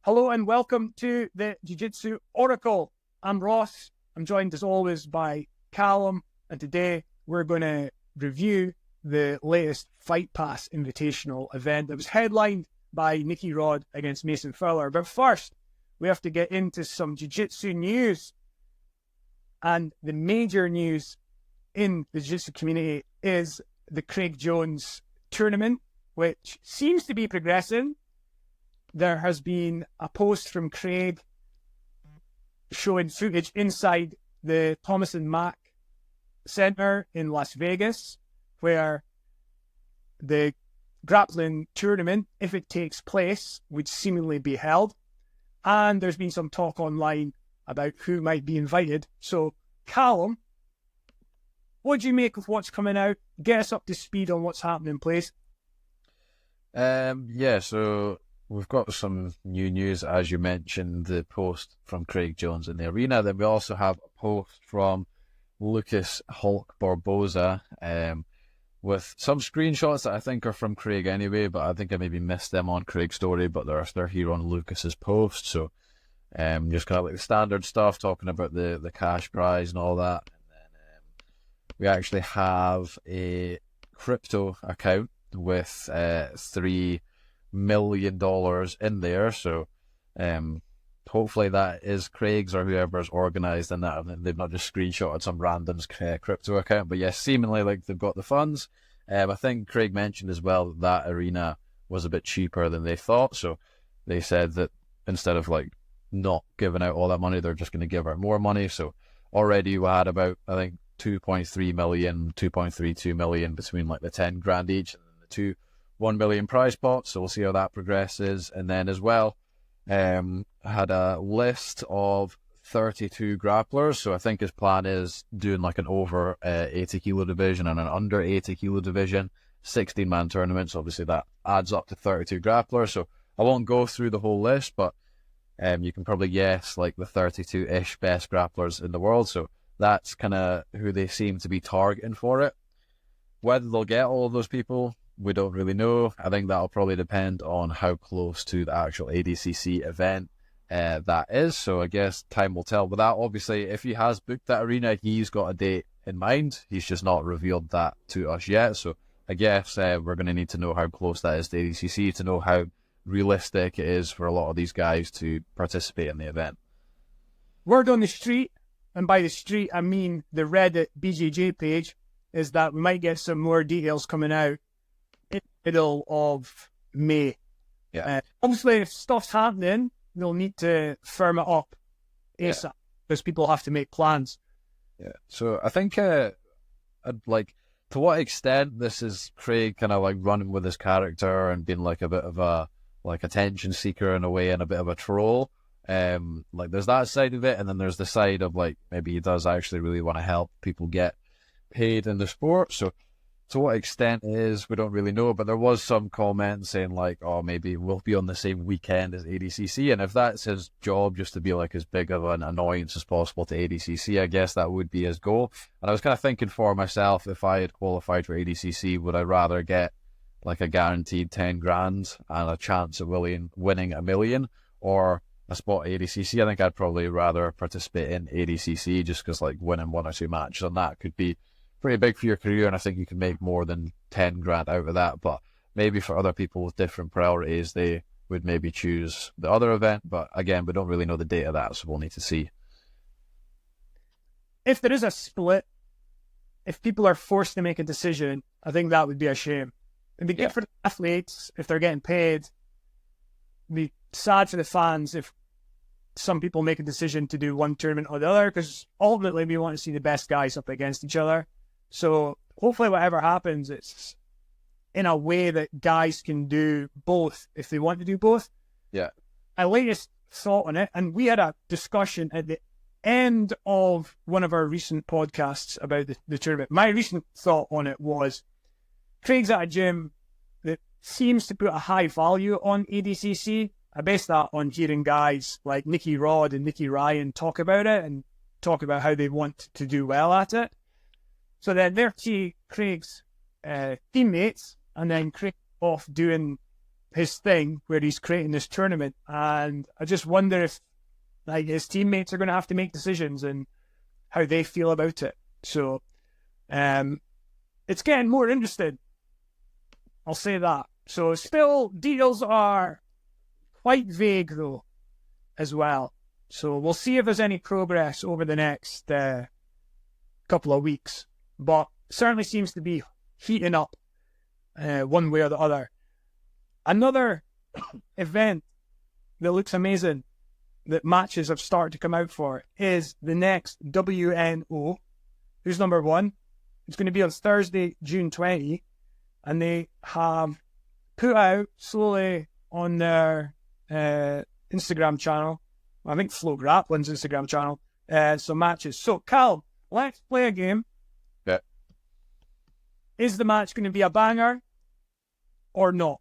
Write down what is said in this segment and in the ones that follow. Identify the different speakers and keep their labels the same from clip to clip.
Speaker 1: Hello and welcome to the Jiu Jitsu Oracle. I'm Ross. I'm joined as always by Calum, and today we're going to review the latest Fight Pass Invitational event that was headlined by Nicky Rod against Mason Fowler. But first, we have to get into some Jiu Jitsu news. And the major news in the Jiu Jitsu community is the Craig Jones tournament, which seems to be progressing. There has been a post from Craig showing footage inside the Thomas and Mack Center in Las Vegas, where the grappling tournament, if it takes place, would seemingly be held. And there's been some talk online about who might be invited. So, Calum, what do you make of what's coming out? Get us up to speed on what's happening, please.
Speaker 2: So we've got some new news, as you mentioned, the post from Craig Jones in the arena. Then we also have a post from Lucas Hulk Barboza with some screenshots that I think are from Craig anyway, but I think I maybe missed them on Craig's story, but they're here on Lucas's post. So just kind of like the standard stuff, talking about the cash prize and all that. And then we actually have a crypto account with $3 million in there, so hopefully that is Craig's or whoever's organised in that, and they've not just screenshotted some random crypto account. But yes, seemingly like they've got the funds. I think Craig mentioned as well that arena was a bit cheaper than they thought, so they said that instead of like not giving out all that money, they're just going to give out more money. So already we had about, I think, 2.3 million, 2.32 million between like the 10 grand each and the two 1 million prize pot, so we'll see how that progresses. And then as well, had a list of 32 grapplers, so I think his plan is doing like an over 80 kilo division and an under 80 kilo division, 16-man tournaments. Obviously that adds up to 32 grapplers, so I won't go through the whole list, but you can probably guess like the 32-ish best grapplers in the world, so that's kind of who they seem to be targeting for it. Whether they'll get all of those people, we don't really know. I think that'll probably depend on how close to the actual ADCC event that is. So I guess time will tell. But that, obviously, if he has booked that arena, he's got a date in mind. He's just not revealed that to us yet. So I guess we're going to need to know how close that is to ADCC to know how realistic it is for a lot of these guys to participate in the event.
Speaker 1: Word on the street, and by the street I mean the Reddit BJJ page, is that we might get some more details coming out in the middle of May.
Speaker 2: Yeah.
Speaker 1: Obviously, if stuff's happening, they'll need to firm it up ASAP because people have to make plans.
Speaker 2: Yeah. So I think, I'd like, to what extent this is Craig kind of like running with his character and being like a bit of a like attention seeker in a way and a bit of a troll. Like there's that side of it, and then there's the side of like maybe he does actually really want to help people get paid in the sport. So to what extent we don't really know, but there was some comments saying like, oh, maybe we'll be on the same weekend as ADCC, and if that's his job, just to be like as big of an annoyance as possible to ADCC, I guess that would be his goal. And I was kind of thinking for myself, if I had qualified for ADCC, would I rather get like a guaranteed 10 grand and a chance of winning $1 million, or a spot at ADCC? I think I'd probably rather participate in ADCC just because like winning 1 or 2 matches on that could be pretty big for your career, and I think you can make more than 10 grand out of that. But maybe for other people with different priorities, they would maybe choose the other event. But again, we don't really know the date of that, so we'll need to see.
Speaker 1: If there is a split, if people are forced to make a decision, I think that would be a shame. It'd be good for the athletes if they're getting paid. It'd be sad for the fans if some people make a decision to do one tournament or the other, because ultimately we want to see the best guys up against each other. So hopefully whatever happens, it's in a way that guys can do both if they want to do both.
Speaker 2: Yeah.
Speaker 1: My latest thought on it, and we had a discussion at the end of one of our recent podcasts about the tournament. My recent thought on it was, Craig's at a gym that seems to put a high value on ADCC. I base that on hearing guys like Nicky Rod and Nicky Ryan talk about it and talk about how they want to do well at it. So then they're Craig's teammates, and then Craig off doing his thing where he's creating this tournament, and I just wonder if like his teammates are going to have to make decisions and how they feel about it. So it's getting more interesting. I'll say that. So still, details are quite vague though, as well. So we'll see if there's any progress over the next couple of weeks. But certainly seems to be heating up one way or the other. Another event that looks amazing that matches have started to come out for is the next WNO. Who's number one? It's going to be on Thursday, June 20. And they have put out slowly on their Instagram channel, I think Flow Grappling's Instagram channel, some matches. So, Calum, let's play a game.
Speaker 2: Yeah.
Speaker 1: Is the match going to be a banger or not?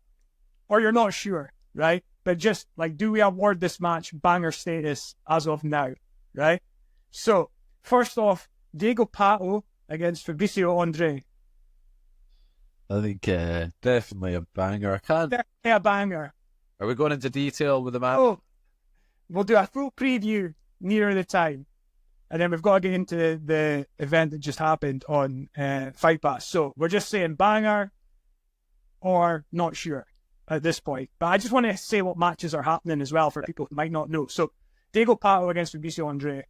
Speaker 1: Or you're not sure, right? But just, like, do we award this match banger status as of now, right? So, first off, Diego Pato against Fabricio Andre.
Speaker 2: I think definitely a banger.
Speaker 1: Definitely a banger.
Speaker 2: Are we going into detail with the match?
Speaker 1: Oh, we'll do a full preview nearer the time. And then we've got to get into the event that just happened on Fight Pass. So we're just saying banger or not sure at this point. But I just want to say what matches are happening as well for people who might not know. So Diego Pato against Fabricio Andre.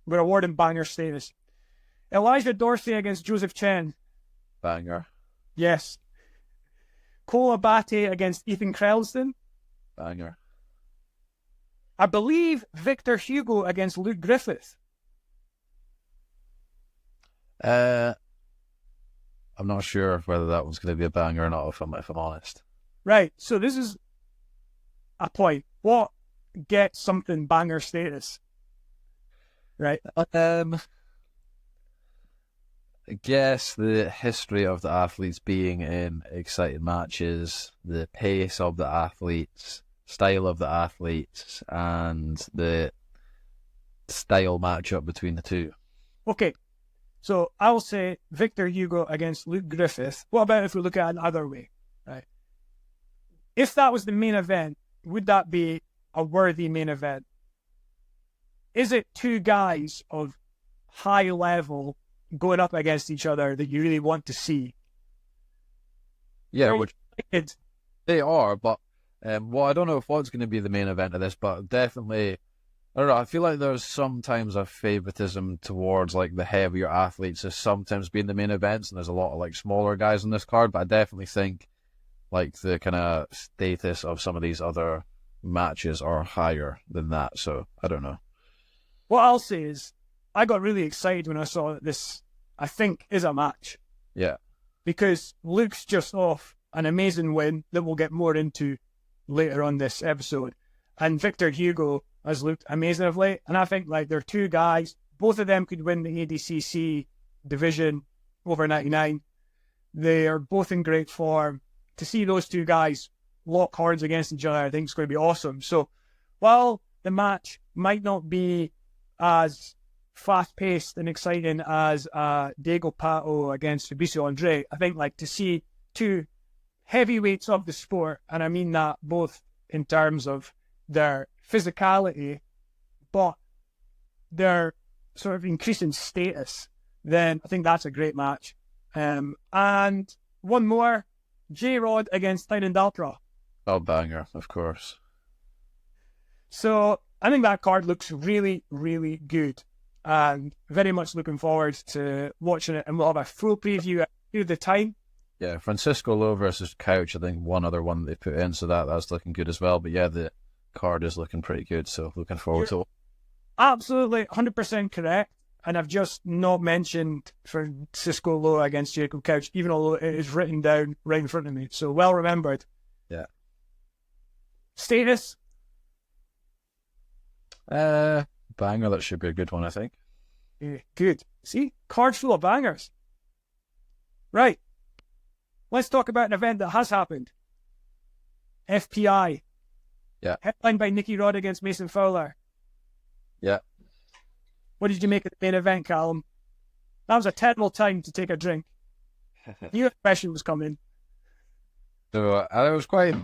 Speaker 1: We're awarding banger status. Elijah Dorsey against Joseph Chen.
Speaker 2: Banger.
Speaker 1: Yes. Cole Abate against Ethan Krellston.
Speaker 2: Banger.
Speaker 1: I believe Victor Hugo against Luke Griffith.
Speaker 2: I'm not sure whether that one's going to be a banger or not, if I'm honest.
Speaker 1: Right. So this is a point. What gets something banger status? Right.
Speaker 2: I guess the history of the athletes being in exciting matches, the pace of the athletes, style of the athletes, and the style matchup between the two.
Speaker 1: Okay. So I'll say Victor Hugo against Luke Griffith. What about if we look at it another way? Right. If that was the main event, would that be a worthy main event? Is it two guys of high level going up against each other that you really want to see?
Speaker 2: Yeah, which they are, but well, I don't know if what's going to be the main event of this, but definitely, I don't know, I feel like there's sometimes a favoritism towards like the heavier athletes as sometimes being the main events, and there's a lot of like smaller guys on this card, but I definitely think like the kind of status of some of these other matches are higher than that, so I don't know.
Speaker 1: What I'll say is I got really excited when I saw that this, I think, is a match.
Speaker 2: Yeah.
Speaker 1: Because Luke's just off an amazing win that we'll get more into later on this episode. And Victor Hugo has looked amazing of late. And I think like they're two guys, both of them could win the ADCC division over 99. They are both in great form. To see those two guys lock horns against each other, I think is going to be awesome. So while the match might not be as fast-paced and exciting as Diego Pato against Fabricio Andre, I think like to see two heavyweights of the sport, and I mean that both in terms of their physicality, but their sort of increasing status, then I think that's a great match. And one more, J-Rod against Kaynan Duarte.
Speaker 2: Oh, banger, of course.
Speaker 1: So I think that card looks really, really good. And very much looking forward to watching it. And we'll have a full preview at the time.
Speaker 2: Yeah, Francisco Lowe versus Couch, I think one other one they put in, so that's looking good as well. But yeah, the card is looking pretty good, so looking forward to it.
Speaker 1: Absolutely 100% correct. And I've just not mentioned Francisco Lowe against Jacob Couch, even though it is written down right in front of me. So well remembered.
Speaker 2: Yeah.
Speaker 1: Status?
Speaker 2: Banger, that should be a good one, I think.
Speaker 1: Yeah, good. See? Cards full of bangers. Right. Let's talk about an event that has happened. FPI.
Speaker 2: Yeah.
Speaker 1: Headlined by Nicky Rod against Mason Fowler.
Speaker 2: Yeah.
Speaker 1: What did you make of the main event, Calum? That was a terrible time to take a drink. New question was coming.
Speaker 2: So I was quite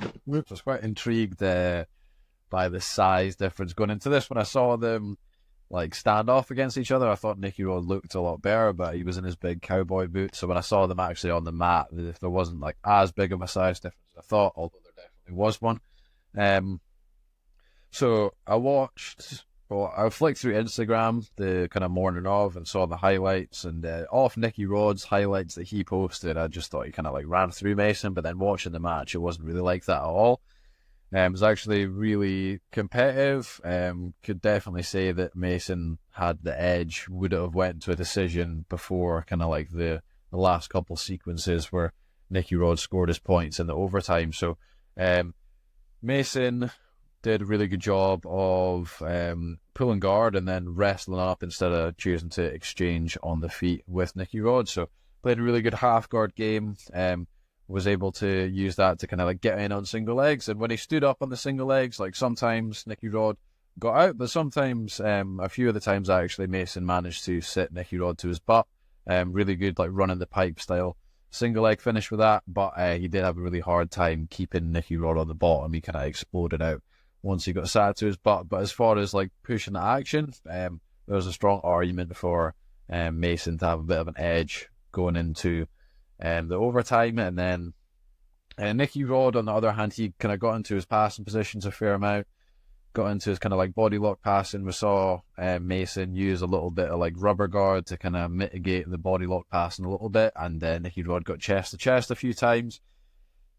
Speaker 2: intrigued by the size difference going into this. When I saw them like stand off against each other, I thought Nicky Rod looked a lot better, but he was in his big cowboy boots. So when I saw them actually on the mat, there wasn't like as big of a size difference as I thought, although there definitely was one. So I flicked through Instagram the kind of morning of and saw the highlights, and off Nicky Rod's highlights that he posted, I just thought he kind of like ran through Mason, but then watching the match, it wasn't really like that at all. It was actually really competitive. Could definitely say that Mason had the edge. Would it have went to a decision before kind of like the last couple sequences where Nicky Rod scored his points in the overtime. So Mason did a really good job of pulling guard and then wrestling up instead of choosing to exchange on the feet with Nicky Rod. So played a really good half guard game. Was able to use that to kind of like get in on single legs. And when he stood up on the single legs, like sometimes Nicky Rod got out, but sometimes, a few of the times actually, Mason managed to sit Nicky Rod to his butt. Really good, like running the pipe style single leg finish with that. But he did have a really hard time keeping Nicky Rod on the bottom. He kind of exploded out once he got sat to his butt. But as far as like pushing the action, there was a strong argument for Mason to have a bit of an edge going into the overtime. And then Nicky Rod, on the other hand, he kind of got into his passing positions a fair amount, got into his kind of like body lock passing. We saw Mason use a little bit of like rubber guard to kind of mitigate the body lock passing a little bit, and Nicky Rod got chest to chest a few times.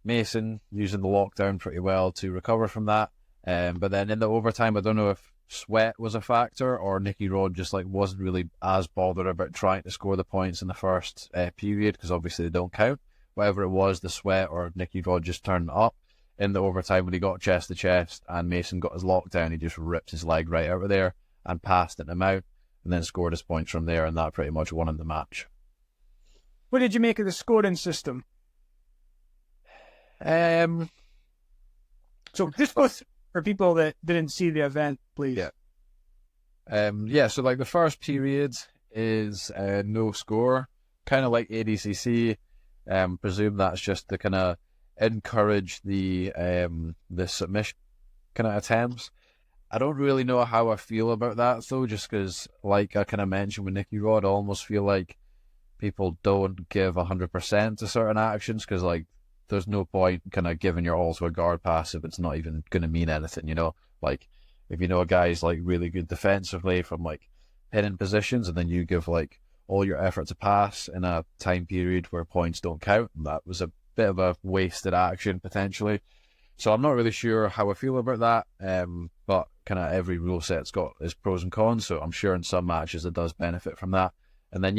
Speaker 2: Mason using the lockdown pretty well to recover from that. But then in the overtime, I don't know if sweat was a factor or Nicky Rod just like wasn't really as bothered about trying to score the points in the first period, because obviously they don't count. Whatever it was, the sweat or Nicky Rod just turned up in the overtime when he got chest to chest and Mason got his lockdown, he just ripped his leg right out of there and passed it him out and then scored his points from there, and that pretty much won him the match.
Speaker 1: What did you make of the scoring system? So just go for people that didn't see the event, please.
Speaker 2: So like the first period is no score, kind of like ADCC. Presume that's just to kind of encourage the submission kind of attempts. I don't really know how I feel about that though, just because like I kind of mentioned with Nicky Rod, I almost feel like people don't give 100% to certain actions, because like there's no point kind of giving your all to a guard pass if it's not even going to mean anything, you know? Like, if you know a guy's like really good defensively from like pinning positions, and then you give like all your effort to pass in a time period where points don't count, that was a bit of a wasted action potentially. So I'm not really sure how I feel about that. But kind of every rule set's got its pros and cons, so I'm sure in some matches it does benefit from that. And then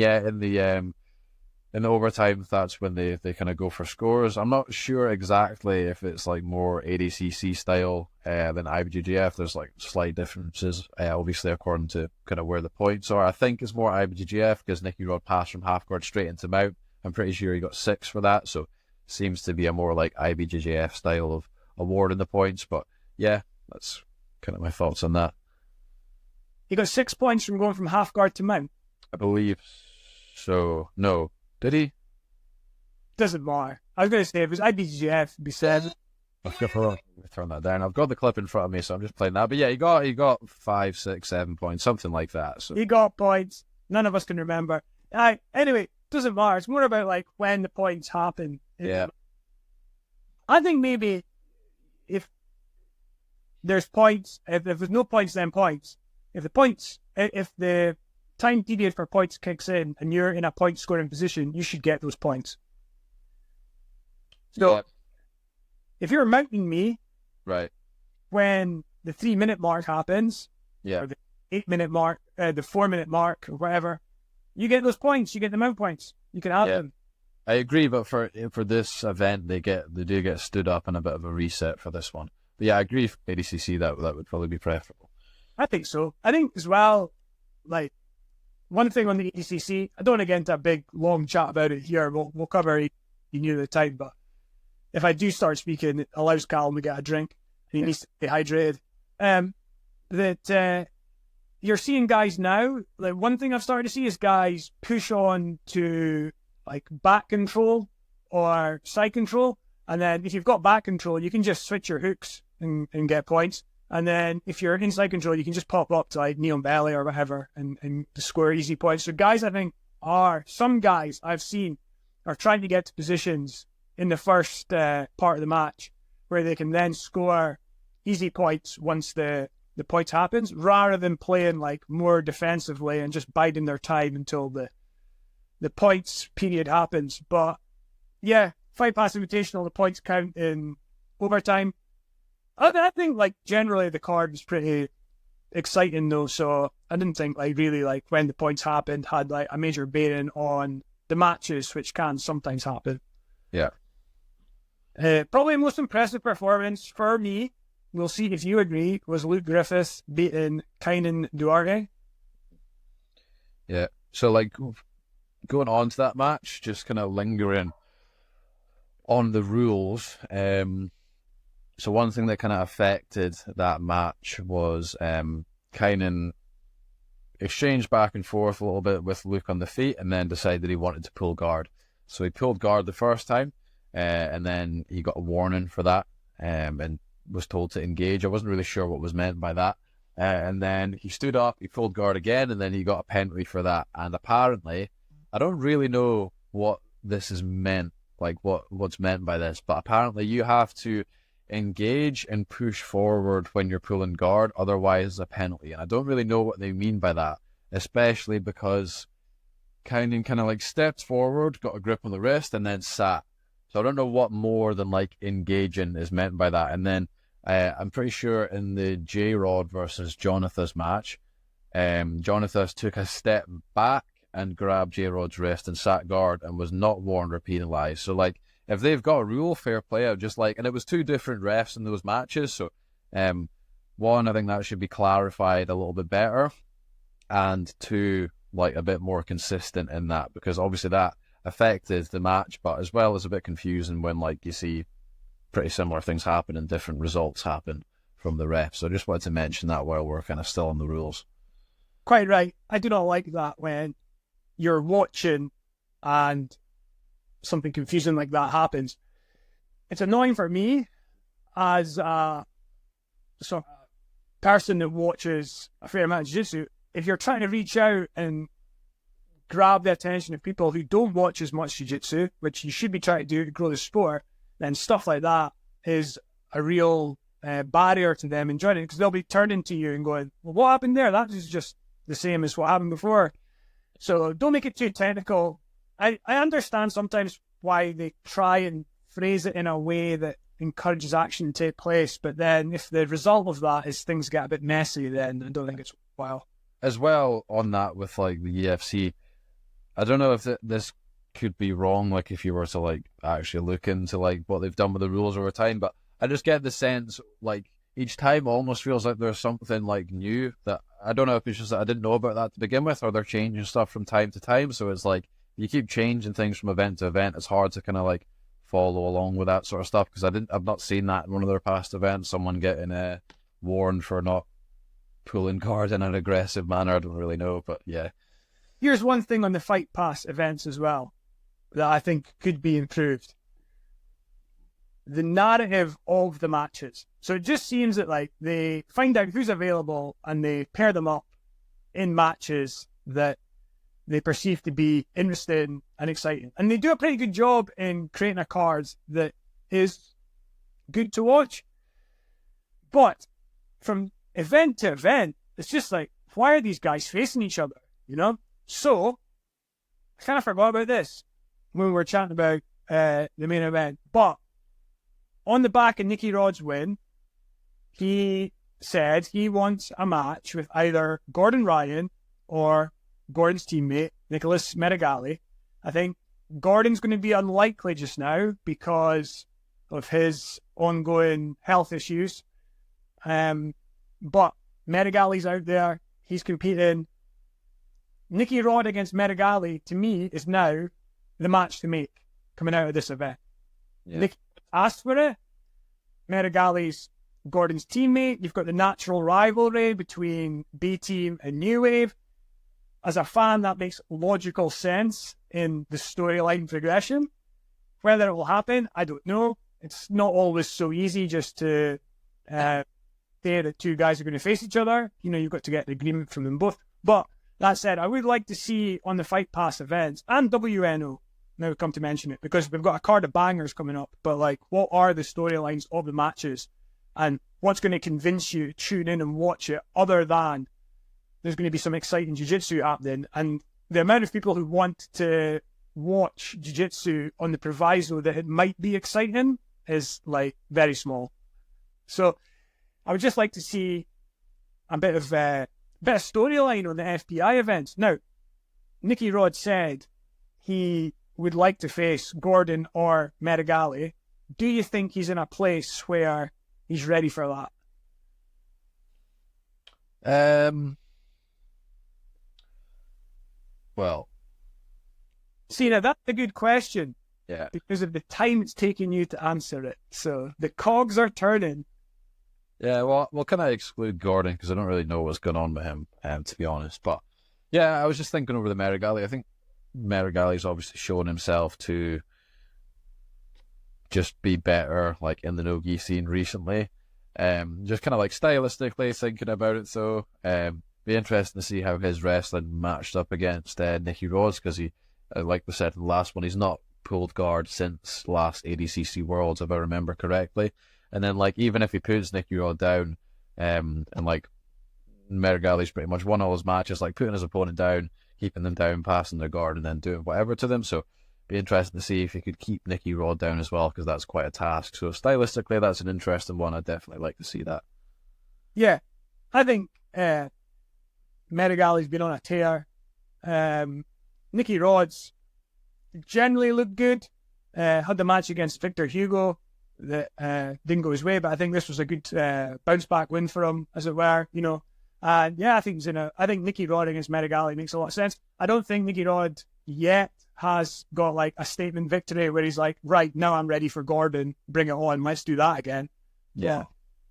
Speaker 2: in the overtime, that's when they kind of go for scores. I'm not sure exactly if it's like more ADCC style than IBJJF. There's like slight differences, obviously, according to kind of where the points are. I think it's more IBJJF because Nicky Rod passed from half guard straight into mount. I'm pretty sure he got 6 for that, so seems to be a more like IBJJF style of awarding the points. But yeah, that's kind of my thoughts on that.
Speaker 1: He got 6 points from going from half guard to mount?
Speaker 2: I believe so. No. Did he?
Speaker 1: Doesn't matter. I was going to say, if it was IBJJF, it'd be 7.
Speaker 2: Turn that down. I've got the clip in front of me, so I'm just playing that. But yeah, he got 5, 6, 7 points, something like that. So
Speaker 1: he got points. None of us can remember. Anyway, doesn't matter. It's more about like when the points happen.
Speaker 2: Yeah.
Speaker 1: I think maybe if there's points, if there's no points, then points. If the time period for points kicks in and you're in a point scoring position, you should get those points. So if you're mounting me,
Speaker 2: right,
Speaker 1: when the 3-minute mark happens, or the 8-minute mark, the 4-minute mark, or whatever, you get those points. You get the mount points. You can have them.
Speaker 2: I agree, but for this event, they do get stood up and a bit of a reset for this one. But yeah, I agree. For ADCC, that would probably be preferable.
Speaker 1: I think so. I think as well, like, one thing on the ADCC, I don't want to get into a big, long chat about it here. We'll cover it near the time, but if I do start speaking, it allows Calum to get a drink. He needs to stay hydrated. That you're seeing guys now, like one thing I've started to see is guys push on to like back control or side control And then if you've got back control, you can just switch your hooks and get points. And then if you're inside control, you can just pop up to like knee on belly or whatever and score easy points. So guys, I think some guys I've seen are trying to get to positions in the first part of the match where they can then score easy points once the points happens, rather than playing like more defensively and just biding their time until the points period happens. But yeah, Fight Pass Invitational, the points count in overtime. I think like generally the card was pretty exciting though, so I didn't think like really like when the points happened had like a major bearing on the matches, which can sometimes happen.
Speaker 2: Yeah.
Speaker 1: Probably the most impressive performance for me, we'll see if you agree, was Luke Griffith beating Kaynan Duarte.
Speaker 2: Yeah. So like going on to that match, just kind of lingering on the rules. So one thing that kind of affected that match was Kaynan exchanged back and forth a little bit with Luke on the feet and then decided he wanted to pull guard. So he pulled guard the first time and then he got a warning for that and was told to engage. I wasn't really sure what was meant by that. And then he stood up, he pulled guard again, and then he got a penalty for that. And apparently, I don't really know what this is meant, like what's meant by this, but apparently you have to engage and push forward when you're pulling guard, otherwise it's a penalty. And I don't really know what they mean by that, especially because Kaynan kind of like stepped forward, got a grip on the wrist, and then sat. So I don't know what more than like engaging is meant by that. And then I'm pretty sure in the J Rod versus Jonathan's match, Jonathan took a step back and grabbed J Rod's wrist and sat guard and was not warned or penalized. So like, if they've got a rule, fair play. I just like, and it was two different refs in those matches. So, one, I think that should be clarified a little bit better, and two, like a bit more consistent in that, because obviously that affected the match, but as well as a bit confusing when like you see pretty similar things happen and different results happen from the refs. So I just wanted to mention that while we're kind of still on the rules.
Speaker 1: Quite right. I do not like that when you're watching and something confusing like that happens. It's annoying for me as a sort of person that watches a fair amount of jiu-jitsu. If you're trying to reach out and grab the attention of people who don't watch as much jiu-jitsu, which you should be trying to do to grow the sport, then stuff like that is a real barrier to them enjoying it, because they'll be turning to you and going, well, what happened there? That is just the same as what happened before. So don't make it too technical. I understand sometimes why they try and phrase it in a way that encourages action to take place, but then if the result of that is things get a bit messy, then I don't think it's worthwhile.
Speaker 2: As well on that with like the UFC, I don't know if this could be wrong, like if you were to like actually look into like what they've done with the rules over time, but I just get the sense like each time almost feels like there's something like new that I don't know if it's just that I didn't know about that to begin with, or they're changing stuff from time to time. So it's like you keep changing things from event to event. It's hard to kind of like follow along with that sort of stuff, because I've not seen that in one of their past events, someone getting warned for not pulling guard in an aggressive manner. I don't really know, but yeah.
Speaker 1: Here's one thing on the Fight Pass events as well that I think could be improved. The narrative of the matches. So it just seems that like they find out who's available and they pair them up in matches that they perceive to be interesting and exciting. And they do a pretty good job in creating a card that is good to watch. But from event to event, it's just like, why are these guys facing each other? You know? So, I kind of forgot about this when we were chatting about the main event. But on the back of Nicky Rod's win, he said he wants a match with either Gordon Ryan or Gordon's teammate, Nicholas Meregali. I think Gordon's going to be unlikely just now because of his ongoing health issues. But Meregali's out there. He's competing. Nicky Rod against Meregali, to me, is now the match to make coming out of this event. Yeah. Nicky asked for it. Meregali's Gordon's teammate. You've got the natural rivalry between B-Team and New Wave. As a fan, that makes logical sense in the storyline progression. Whether it will happen, I don't know. it's not always so easy just to say that two guys are going to face each other. You know, you've got to get an agreement from them both. But that said, I would like to see on the Fight Pass events and WNO, now we come to mention it, because we've got a card of bangers coming up, but like, what are the storylines of the matches and what's going to convince you to tune in and watch it, other than there's going to be some exciting jiu-jitsu happening? And the amount of people who want to watch jiu-jitsu on the proviso that it might be exciting is like very small. So I would just like to see a bit of storyline on the FPI events. Now, Nicky Rod said he would like to face Gordon or Meregali. Do you think he's in a place where he's ready for that?
Speaker 2: Well,
Speaker 1: see, now that's a good question.
Speaker 2: Yeah.
Speaker 1: Because of the time it's taking you to answer it. So the cogs are turning.
Speaker 2: Yeah, well, can I exclude Gordon because I don't really know what's going on with him, to be honest. But yeah, I was just thinking over the Meregali. I think Meregali's obviously shown himself to just be better, like in the no-gi scene recently. Just kind of like stylistically thinking about it, so be interesting to see how his wrestling matched up against Nicky Rod, because he, like we said in the last one, he's not pulled guard since last ADCC Worlds, if I remember correctly. And then, like, even if he puts Nicky Rod down, and like Meregali's pretty much won all his matches, like putting his opponent down, keeping them down, passing their guard, and then doing whatever to them. So be interesting to see if he could keep Nicky Rod down as well, because that's quite a task. So stylistically, that's an interesting one. I'd definitely like to see that. Yeah,
Speaker 1: I think Meregali's been on a tear. Nicky Rod's generally looked good. Had the match against Victor Hugo that didn't go his way, but I think this was a good bounce back win for him, as it were, you know. And yeah, I think Nicky Rod against Meregali makes a lot of sense. I don't think Nicky Rod yet has got like a statement victory where he's like, right, now I'm ready for Gordon, bring it on, let's do that again. Yeah,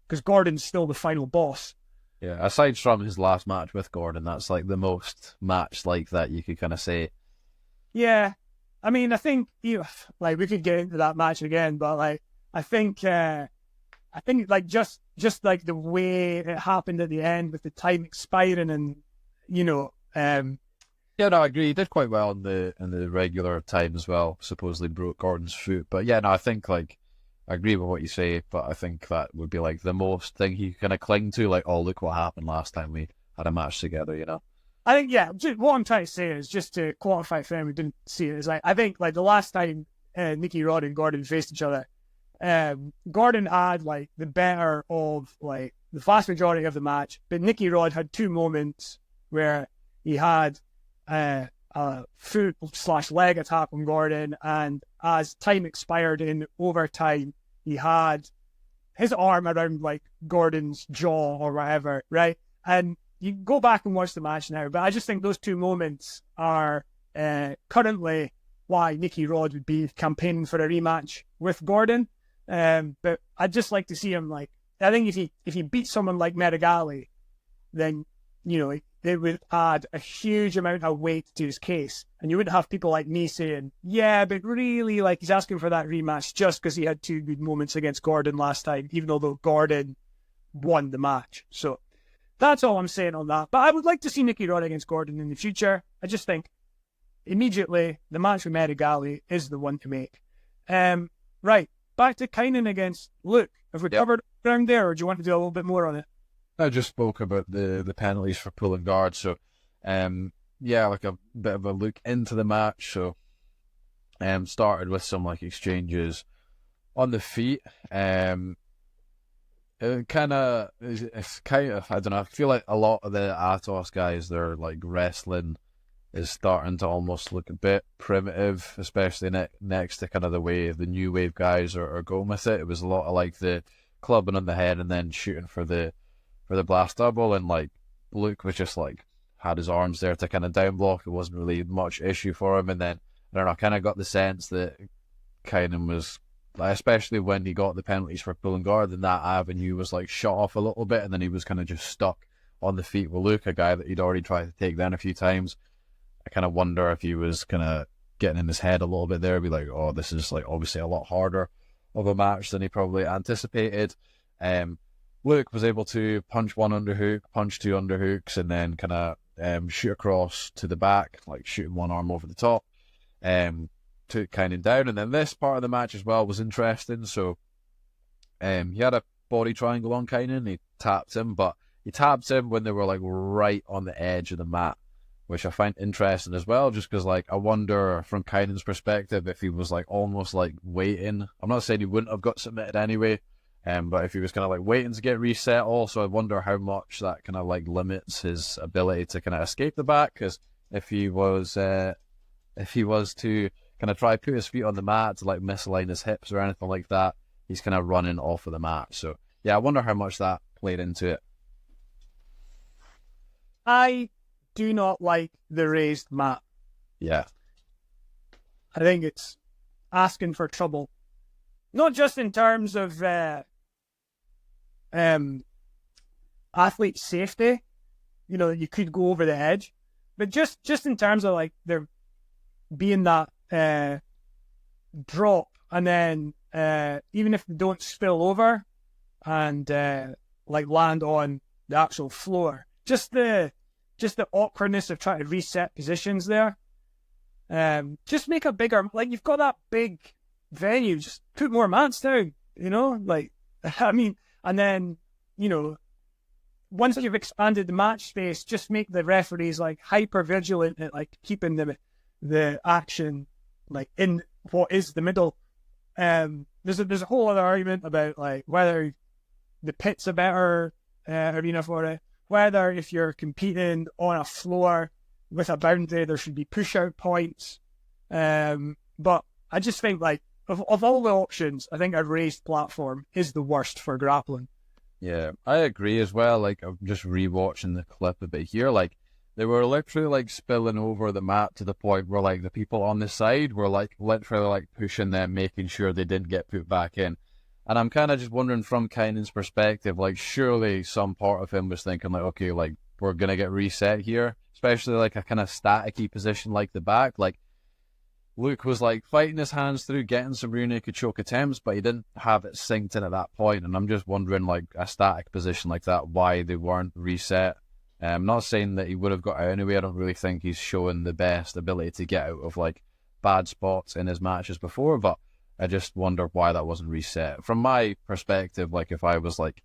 Speaker 1: because Gordon's still the final boss.
Speaker 2: Yeah, aside from his last match with Gordon, that's like the most match like that you could kind of say.
Speaker 1: Yeah, I mean, I think like we could get into that match again, but like I think like just like the way it happened at the end with the time expiring, and
Speaker 2: yeah, no, I agree. He did quite well in the regular time as well. Supposedly broke Gordon's foot, but yeah, no, I think like I agree with what you say, but I think that would be like the most thing he kind of cling to, like, oh, look what happened last time we had a match together, you know.
Speaker 1: I think, yeah, what I'm trying to say is, just to qualify for anyone who didn't see it, is like, I think like the last time Nicky Rod and Gordon faced each other, Gordon had like the better of like the vast majority of the match, but Nicky Rod had two moments where he had a foot/leg attack on Gordon, and as time expired in overtime, he had his arm around like Gordon's jaw or whatever, right? And you go back and watch the match now, but I just think those two moments are currently why Nicky Rod would be campaigning for a rematch with Gordon. But I'd just like to see him, like, I think if he beats someone like Meregali, then, you know, it would add a huge amount of weight to his case. And you wouldn't have people like me saying, yeah, but really, like, he's asking for that rematch just because he had two good moments against Gordon last time, even though Gordon won the match. So that's all I'm saying on that. But I would like to see Nicky Rod against Gordon in the future. I just think immediately the match with Meregali is the one to make. Right, back to Kaynan against Luke. Have we covered ground there, or do you want to do a little bit more on it?
Speaker 2: I just spoke about the penalties for pulling guard, so yeah, like a bit of a look into the match. So started with some like exchanges on the feet. It's kind of I don't know. I feel like a lot of the Atos guys, their like wrestling is starting to almost look a bit primitive, especially next to kind of the way the new wave guys are going with it. It was a lot of like the clubbing on the head and then shooting for the blast double, and like Luke was just like had his arms there to kind of down block. It wasn't really much issue for him, and then I don't know, I kind of got the sense that Kaynan was, especially when he got the penalties for pulling guard, and that avenue was like shut off a little bit, and then he was kind of just stuck on the feet with Luke, a guy that he'd already tried to take down a few times. I kind of wonder if he was kind of getting in his head a little bit there, be like, oh, this is like obviously a lot harder of a match than he probably anticipated. Luke was able to punch one underhook, punch two underhooks, and then kind of shoot across to the back, like shooting one arm over the top, took Kaynan down. And then this part of the match as well was interesting. So he had a body triangle on Kaynan, he tapped him, but he tapped him when they were like right on the edge of the mat, which I find interesting as well, just because like I wonder from Kainan's perspective if he was like almost like waiting. I'm not saying he wouldn't have got submitted anyway, but if he was kind of like waiting to get reset also, I wonder how much that kind of like limits his ability to kind of escape the back, because if he was to kind of try put his feet on the mat to like misalign his hips or anything like that, he's kind of running off of the mat. So yeah, I wonder how much that played into it.
Speaker 1: I do not like the raised mat.
Speaker 2: Yeah.
Speaker 1: I think it's asking for trouble. Not just in terms of athlete safety, you know, you could go over the edge, but just in terms of like there being that drop, and then even if they don't spill over and like land on the actual floor, just the awkwardness of trying to reset positions there. Just make a bigger, like you've got that big venue, just put more mats down, you know, like, I mean, and then, you know, once you've expanded the match space, just make the referees like hyper vigilant at like keeping the action like in what is the middle. There's a whole other argument about like whether the pit's a better arena for it, whether if you're competing on a floor with a boundary there should be push out points, but I just think like of all the options, I think a raised platform is the worst for grappling.
Speaker 2: Yeah, I agree as well. Like, I'm just rewatching the clip a bit here. Like, they were literally like spilling over the mat to the point where like the people on the side were like literally like pushing them, making sure they didn't get put back in. And I'm kind of just wondering from Kainan's perspective, like surely some part of him was thinking like, okay, like we're gonna get reset here, especially like a kind of staticky position like the back. Like Luke was like fighting his hands through, getting some rear naked choke attempts, but he didn't have it synced in at that point. And I'm just wondering, like a static position like that, why they weren't reset. I'm not saying that he would have got out anyway. I don't really think he's showing the best ability to get out of like bad spots in his matches before, but I just wonder why that wasn't reset. From my perspective, like if I was like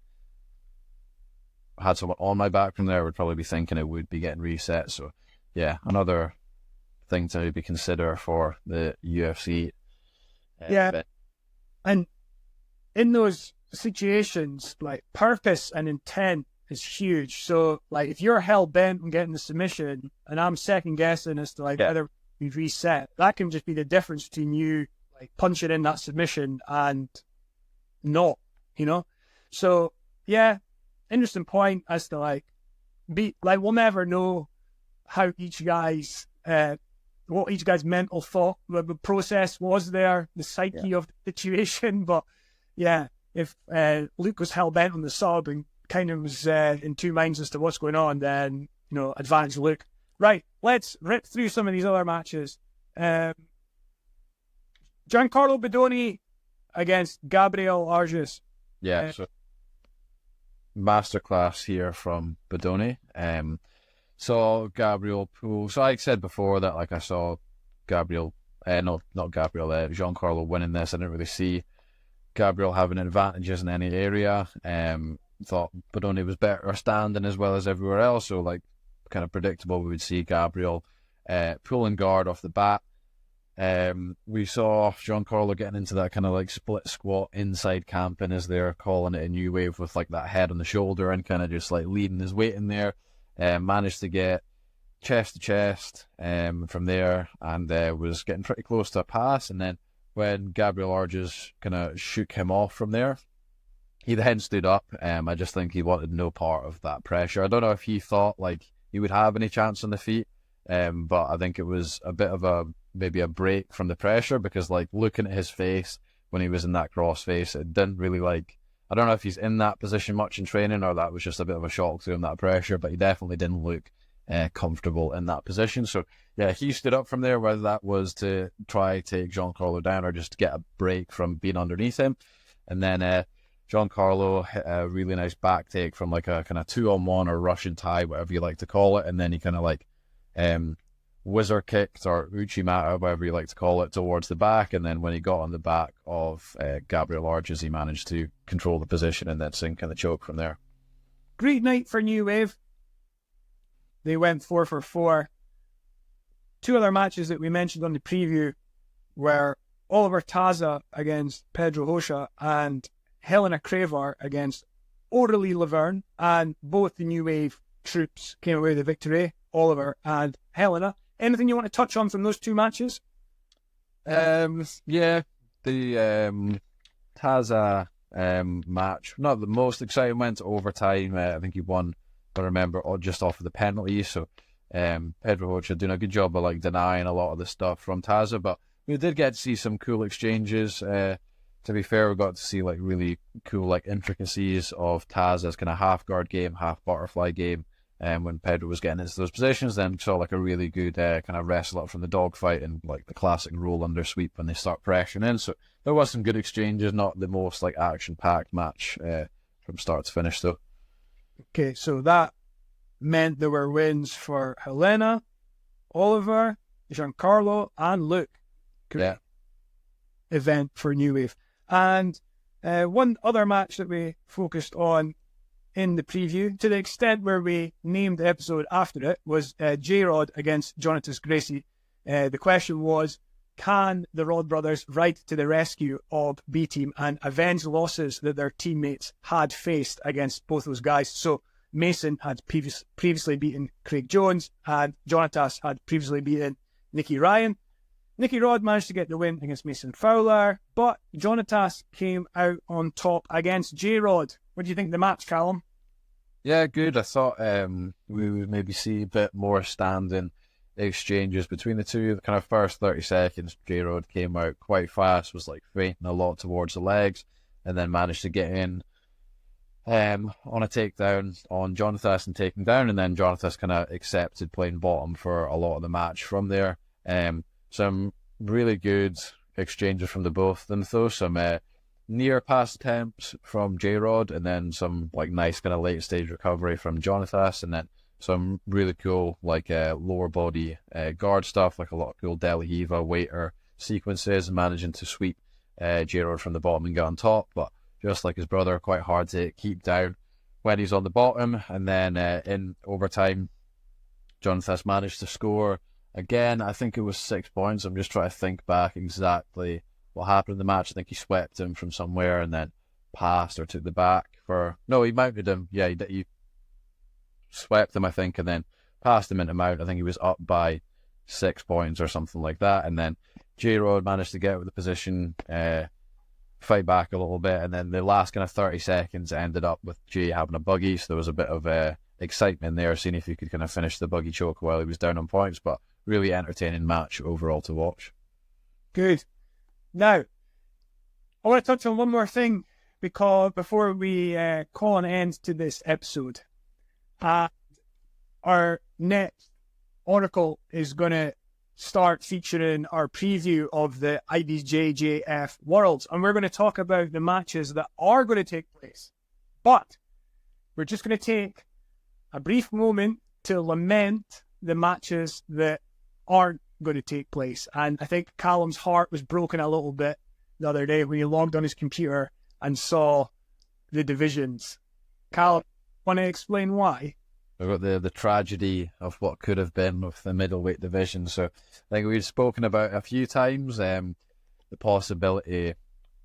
Speaker 2: had someone on my back from there, I would probably be thinking it would be getting reset. So yeah, another thing to maybe consider for the UFC.
Speaker 1: Yeah, and in those situations, like purpose and intent is huge. So like if you're hell bent on getting the submission and I'm second guessing as to like whether we reset, that can just be the difference between you like punching in that submission and not, you know. So yeah, interesting point as to like we'll never know how each guy's what each guy's mental thought the process was there, the psyche of the situation. But yeah, if Luke was hell bent on the sub and kind of was in two minds as to what's going on, then you know, advantage Luke. Right, let's rip through some of these other matches. Giancarlo Bedoni against Gabriel Arges.
Speaker 2: Yeah, so masterclass here from Bedoni. Saw Gabriel pull. So I said before that like I saw Gabriel, Giancarlo winning this. I didn't really see Gabriel having advantages in any area. Thought Bedoni was better standing as well as everywhere else. So like kind of predictable we would see Gabriel pulling guard off the bat. We saw Giancarlo getting into that kind of like split squat inside camping, as they're calling it, a new wave, with like that head on the shoulder and kind of just like leading his weight in there. Managed to get chest to chest from there, and was getting pretty close to a pass. And then when Gabriel Arges kind of shook him off from there, he then stood up. I just think he wanted no part of that pressure. I don't know if he thought like he would have any chance on the feet, but I think it was a bit of maybe a break from the pressure, because like looking at his face when he was in that cross face, it didn't really like, I don't know if he's in that position much in training or that was just a bit of a shock to him, that pressure, but he definitely didn't look comfortable in that position. So yeah, he stood up from there, whether that was to try take Giancarlo down or just to get a break from being underneath him. And then Giancarlo hit a really nice back take from like a kind of 2-on-1 or Russian tie, whatever you like to call it. And then he kind of like whizzer kicked or uchimata, whatever you like to call it, towards the back. And then when he got on the back of Gabriel Arges, he managed to control the position and then sink in the choke from there.
Speaker 1: Great night for New Wave. They went 4 for 4. Two other matches that we mentioned on the preview were Oliver Taza against Pedro Rocha and Helena Cravar against Aurélie Laverne, and both the New Wave troops came away with the victory, Oliver and Helena. Anything you want to touch on from those two matches?
Speaker 2: Yeah, the Taza match, not the most exciting, went to overtime. I think he won, if I remember, just off of the penalty. So Pedro Rocha doing a good job of like denying a lot of the stuff from Taza, but we did get to see some cool exchanges. To be fair, we got to see like really cool like intricacies of Taza's kind of half guard game, half butterfly game. When Pedro was getting into those positions, then saw like a really good kind of wrestle up from the dogfight and like the classic roll under sweep when they start pressuring in. So there was some good exchanges, not the most like action packed match from start to finish though.
Speaker 1: Okay, so that meant there were wins for Helena, Oliver, Giancarlo, and Luke. Great
Speaker 2: yeah.
Speaker 1: event for New Wave. And one other match that we focused on in the preview, to the extent where we named the episode after it, was J-Rod against Jonatas Gracie. The question was, can the Rod brothers ride to the rescue of B-Team and avenge losses that their teammates had faced against both those guys? So Mason had previously beaten Craig Jones, and Jonatas had previously beaten Nicky Ryan. Nicky Rod managed to get the win against Mason Fowler, but Jonatas came out on top against J-Rod. What do you think of the match, Calum?
Speaker 2: Yeah, good. I thought we would maybe see a bit more standing exchanges between the two. The kind of first 30 seconds, J-Rod came out quite fast, was like feinting a lot towards the legs, and then managed to get in on a takedown on Jonatas and take him down, and then Jonatas kind of accepted playing bottom for a lot of the match from there. Some really good exchanges from the both of them though. Some near pass attempts from J-Rod, and then some like nice kind of late stage recovery from Jonatas, and then some really cool like lower body guard stuff, like a lot of cool De La Hiva waiter sequences, and managing to sweep J-Rod from the bottom and get on top. But just like his brother, quite hard to keep down when he's on the bottom. And then in overtime, Jonatas managed to score again. I think it was 6 points. I'm just trying to think back exactly what happened in the match. I think he swept him from somewhere and then passed or took the back for... No, he mounted him. Yeah, he swept him, I think, and then passed him into mount. I think he was up by 6 points or something like that. And then J-Rod managed to get with the position, fight back a little bit, and then the last kind of 30 seconds ended up with Jay having a buggy, so there was a bit of excitement there, seeing if he could kind of finish the buggy choke while he was down on points. But really entertaining match overall to watch.
Speaker 1: Good. Now, I want to touch on one more thing because before we call an end to this episode, our next Oracle is going to start featuring our preview of the IBJJF Worlds, and we're going to talk about the matches that are going to take place. But we're just going to take a brief moment to lament the matches that aren't going to take place. And I think Calum's heart was broken a little bit the other day when he logged on his computer and saw the divisions. Calum, want to explain why?
Speaker 2: We've got the tragedy of what could have been with the middleweight division. So I think we've spoken about a few times the possibility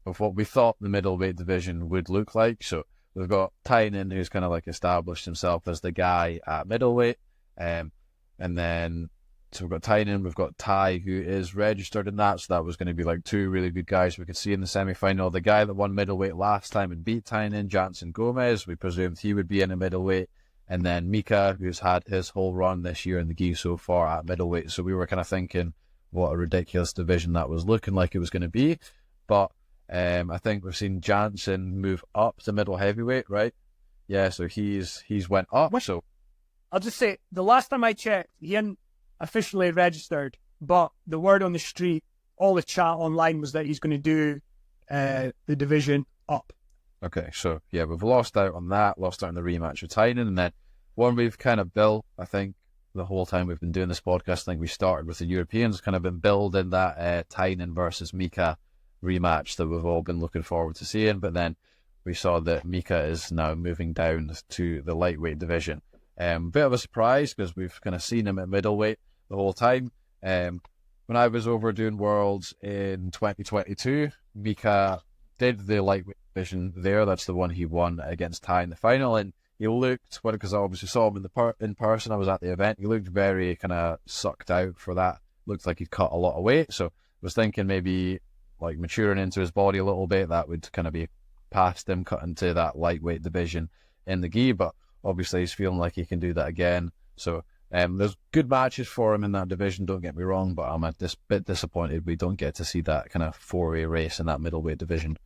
Speaker 2: of what we thought the middleweight division would look like. So we've got Tainan, who's kind of like established himself as the guy at middleweight. And then, so we've got Tainan, we've got Tai, who is registered in that. So that was going to be like two really good guys we could see in the semi-final. The guy that won middleweight last time and beat Tainan, Jansen Gomes, we presumed he would be in a middleweight. And then Mica, who's had his whole run this year in the gi so far at middleweight. So we were kind of thinking what a ridiculous division that was looking like it was going to be. But I think we've seen Jansen move up to middle heavyweight, right? Yeah, so he's went up.
Speaker 1: What?
Speaker 2: So
Speaker 1: I'll just say, the last time I checked, he hadn't officially registered, but the word on the street, all the chat online was that he's going to do the division up.
Speaker 2: Okay, so yeah, we've lost out on that, lost out on the rematch with Tainan, and then one we've kind of built, I think, the whole time we've been doing this podcast. I think we started with the Europeans, kind of been building that Tainan versus Mica rematch that we've all been looking forward to seeing, but then we saw that Mica is now moving down to the lightweight division. Bit of a surprise because we've kind of seen him at middleweight the whole time. When I was over doing Worlds in 2022, Mica did the lightweight division there. That's the one he won against Tai in the final, and he looked, because I obviously saw him in person, I was at the event, he looked very kind of sucked out for that. Looked like he'd cut a lot of weight, so I was thinking maybe like maturing into his body a little bit, that would kind of be past him cutting to that lightweight division in the gi, but obviously he's feeling like he can do that again. So there's good matches for him in that division, don't get me wrong, but I'm a bit disappointed we don't get to see that kind of four-way race in that middleweight division.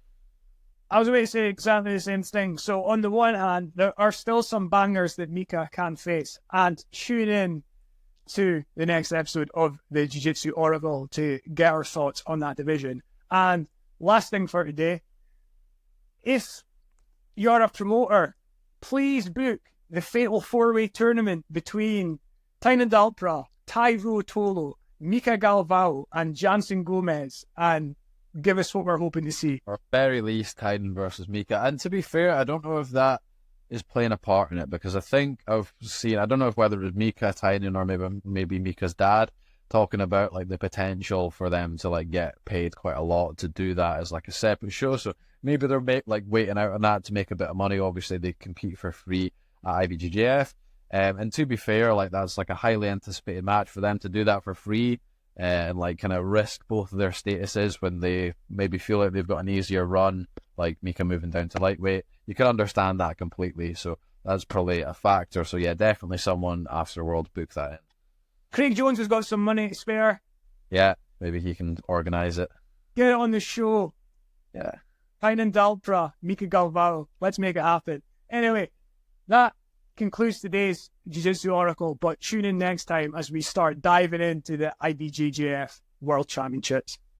Speaker 1: I was about to say exactly the same thing. So on the one hand, there are still some bangers that Mica can face, and tune in to the next episode of the Jiu Jitsu Oracle to get our thoughts on that division. And last thing for today, if you're a promoter, please book the fatal four-way tournament between Kaynan Duarte, Ruotolo, Mica Galvao, and Jansen Gomes, and give us what we're hoping to see.
Speaker 2: Or at very least, Tainan versus Mica. And to be fair, I don't know if that is playing a part in it, because I think I've seen, I don't know if whether it was Mica, Tainan, or maybe Mica's dad talking about like the potential for them to like get paid quite a lot to do that as like a separate show. So maybe they're like waiting out on that to make a bit of money. Obviously, they compete for free at IBJJF. And to be fair, like that's like a highly anticipated match for them to do that for free. And like kind of risk both of their statuses when they maybe feel like they've got an easier run, like Mica moving down to lightweight. You can understand that completely, so that's probably a factor. So yeah, definitely someone after World book that in.
Speaker 1: Craig Jones has got some money to spare.
Speaker 2: Yeah, maybe he can organise it.
Speaker 1: Get it on the show.
Speaker 2: Yeah.
Speaker 1: Kaynan Dalpra, Mica Galvao. Let's make it happen. Anyway, that concludes today's Jiu Jitsu Oracle, but tune in next time as we start diving into the IBJJF World Championships.